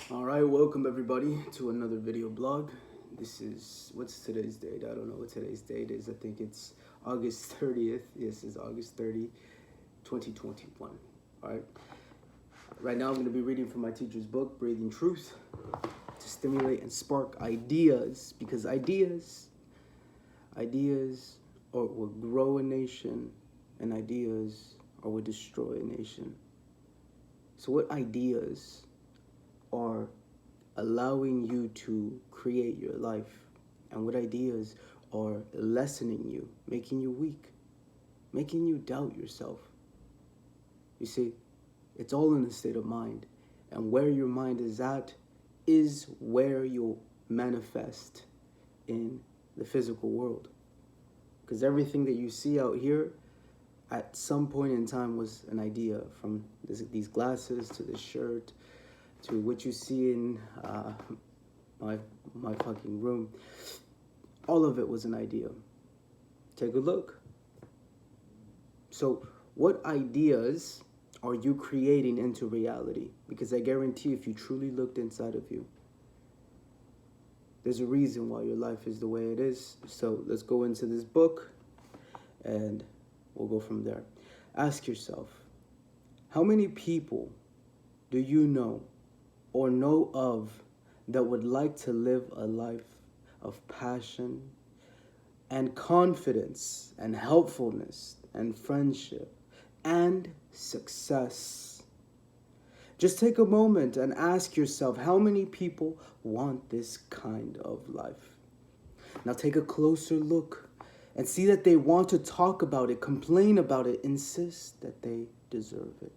All right, welcome everybody to another video blog. This is, what's today's date? I don't know what today's date is. I think it's August 30th. Yes, it's August 30, 2021. All right. Right now I'm going to be reading from my teacher's book, Breathing Truth, to stimulate and spark ideas, because ideas or will grow a nation, and ideas or will destroy a nation. So what ideas are allowing you to create your life, and what ideas are lessening you, making you weak, making you doubt yourself? You see, it's all in the state of mind, and where your mind is at is where you'll manifest in the physical world, because everything that you see out here at some point in time was an idea, from these glasses to this shirt to what you see in my fucking room. All of it was an idea. Take a look. So what ideas are you creating into reality? Because I guarantee if you truly looked inside of you, there's a reason why your life is the way it is. So let's go into this book and we'll go from there. Ask yourself, how many people do you know or know of that would like to live a life of passion and confidence and helpfulness and friendship and success? Just take a moment and ask yourself, how many people want this kind of life? Now take a closer look and see that they want to talk about it, complain about it, insist that they deserve it,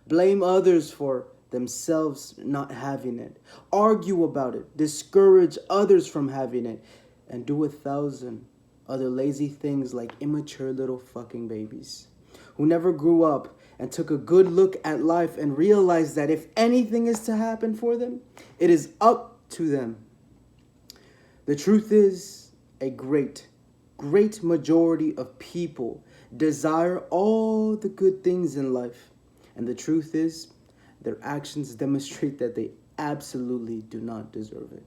blame others for themselves not having it, argue about it, discourage others from having it, and do 1,000 other lazy things like immature little fucking babies who never grew up and took a good look at life and realized that if anything is to happen for them, it is up to them. The truth is, a great majority of people desire all the good things in life. And the truth is, their actions demonstrate that they absolutely do not deserve it.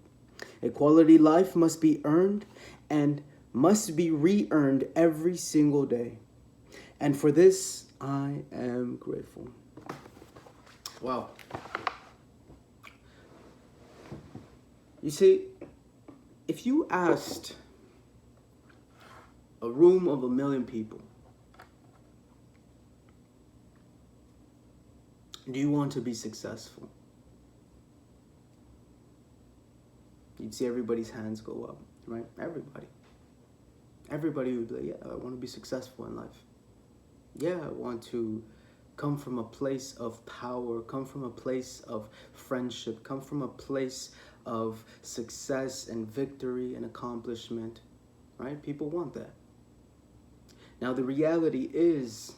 A quality life must be earned and must be re-earned every single day. And for this, I am grateful. Wow. You see, if you asked a room of 1,000,000 people, do you want to be successful? You'd see everybody's hands go up, right? Everybody would be like, yeah, I want to be successful in life. Yeah, I want to come from a place of power, come from a place of friendship, come from a place of success and victory and accomplishment, right? People want that. Now, the reality is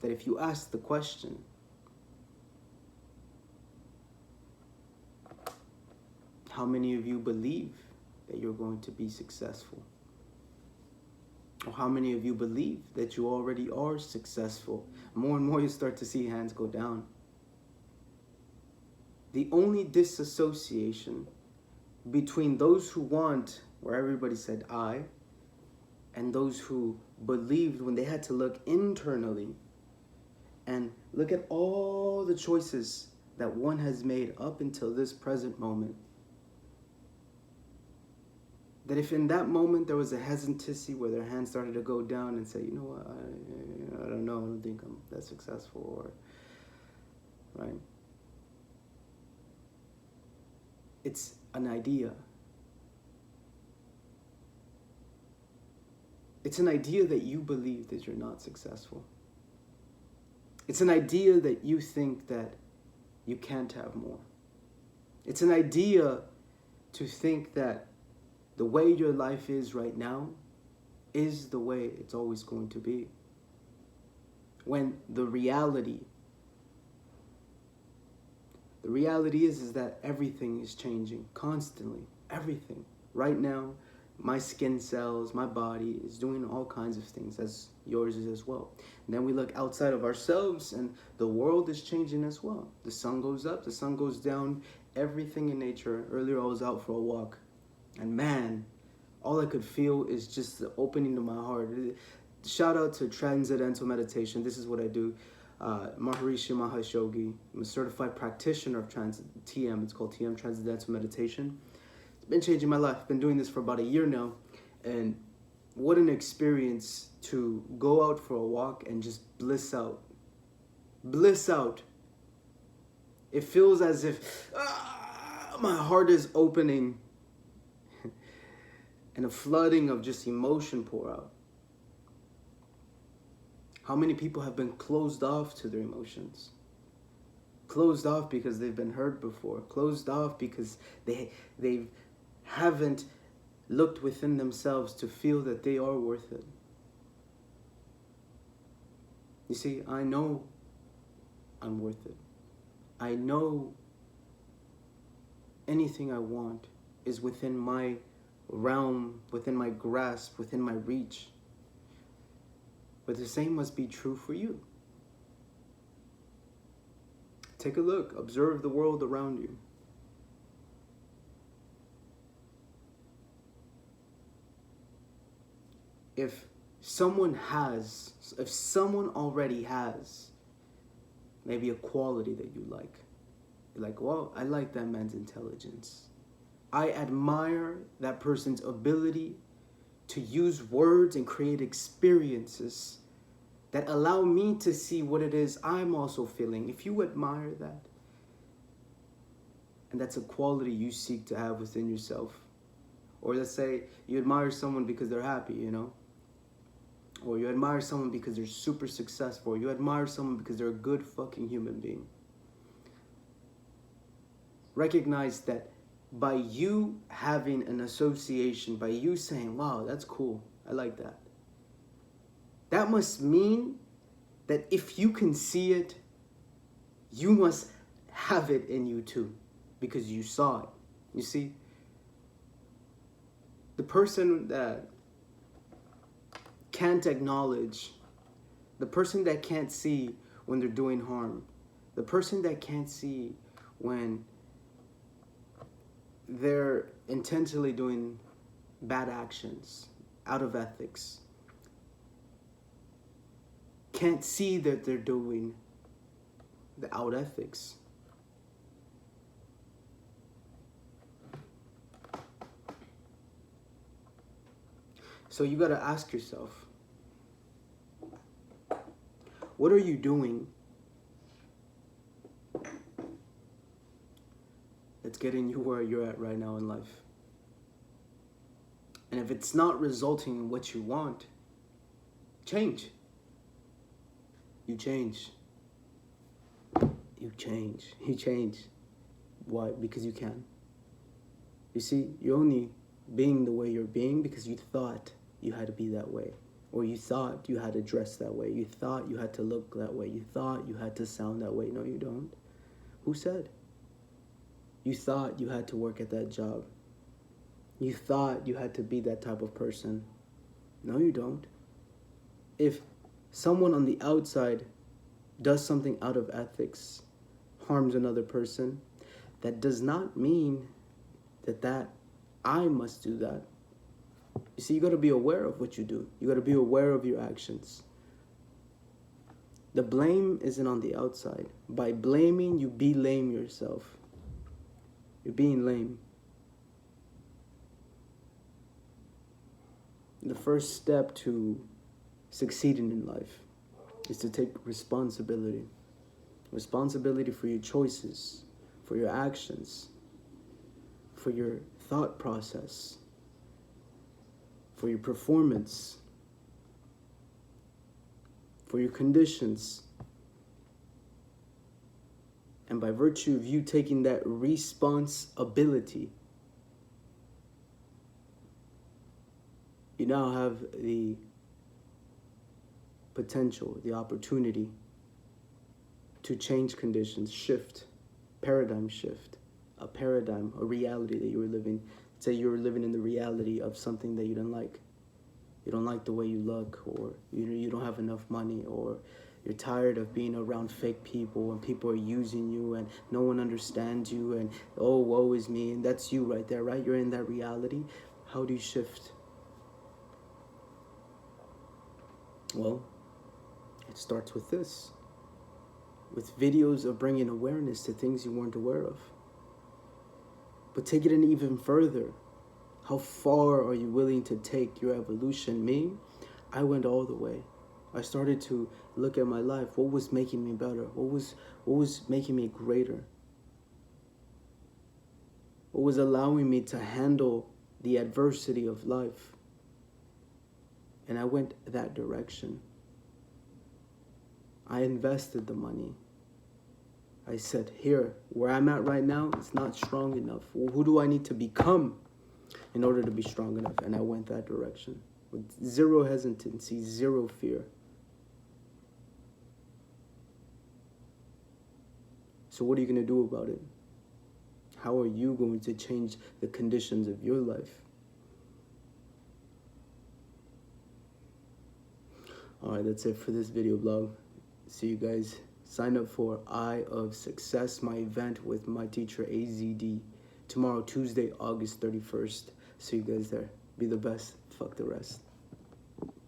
that if you ask the question, how many of you believe that you're going to be successful? Or how many of you believe that you already are successful? More and more you start to see hands go down. The only disassociation between those who want, where everybody said I, and those who believed when they had to look internally and look at all the choices that one has made up until this present moment, that if in that moment there was a hesitancy where their hands started to go down and say, you know what, I don't know, I don't think I'm that successful, or, right? It's an idea. It's an idea that you believe that you're not successful. It's an idea that you think that you can't have more. It's an idea to think that the way your life is right now is the way it's always going to be. When the reality is that everything is changing constantly. Everything. Right now, My skin cells, my body is doing all kinds of things as yours is as well. And then we look outside of ourselves and the world is changing as well. The sun goes up, the sun goes down, everything in nature. Earlier I was out for a walk and man, all I could feel is just the opening of my heart. Shout out to Transcendental Meditation. This is what I do. Maharishi Mahesh Yogi. I'm a certified practitioner of TM. It's called TM, Transcendental Meditation. It's been changing my life. I've been doing this for about a year now. And what an experience to go out for a walk and just bliss out. Bliss out. It feels as if my heart is opening and a flooding of just emotion pour out. How many people have been closed off to their emotions? Closed off because they've been hurt before. Closed off because they haven't looked within themselves to feel that they are worth it. You see, I know I'm worth it. I know anything I want is within my realm, within my grasp, within my reach. But the same must be true for you. Take a look, observe the world around you. If someone already has maybe a quality that you like, you're like, well, I like that man's intelligence. I admire that person's ability to use words and create experiences that allow me to see what it is I'm also feeling. If you admire that, and that's a quality you seek to have within yourself, or let's say you admire someone because they're happy, you know, or you admire someone because they're super successful, or you admire someone because they're a good fucking human being. Recognize that by you having an association, by you saying, wow, that's cool, I like that, that must mean that if you can see it, you must have it in you too, because you saw it. You see, the person that can't acknowledge, the person that can't see when they're doing harm, the person that can't see when they're intentionally doing bad actions out of ethics, can't see that they're doing the out ethics. So you got to ask yourself, what are you doing that's getting you where you're at right now in life? And if it's not resulting in what you want, change. You change. You change. You change. Why? Because you can. You see, you're only being the way you're being because you thought you had to be that way. Or you thought you had to dress that way. You thought you had to look that way. You thought you had to sound that way. No, you don't. Who said? You thought you had to work at that job. You thought you had to be that type of person. No, you don't. If someone on the outside does something out of ethics, harms another person, that does not mean that I must do that. You see, you got to be aware of what you do. You got to be aware of your actions. The blame isn't on the outside. By blaming, you be-lame yourself. You're being lame. The first step to succeeding in life is to take responsibility. Responsibility for your choices, for your actions, for your thought process, for your performance, for your conditions. And by virtue of you taking that responsibility, you now have the potential, the opportunity to change conditions, shift, paradigm shift. a paradigm, a reality that you were living. Say you were living in the reality of something that you didn't like. You don't like the way you look, or you don't have enough money, or you're tired of being around fake people and people are using you and no one understands you and, oh, woe is me. And that's you right there, right? You're in that reality. How do you shift? Well, it starts with this, with videos of bringing awareness to things you weren't aware of. But take it in even further. How far are you willing to take your evolution? Me, I went all the way. I started to look at my life. What was making me better? What was making me greater? What was allowing me to handle the adversity of life? And I went that direction. I invested the money. I said, here, where I'm at right now, it's not strong enough. Well, who do I need to become in order to be strong enough? And I went that direction with zero hesitancy, zero fear. So what are you going to do about it? How are you going to change the conditions of your life? All right, that's it for this video blog. See you guys. Sign up for Eye of Success, my event with my teacher AZD, tomorrow, Tuesday, August 31st. See you guys there. Be the best. Fuck the rest.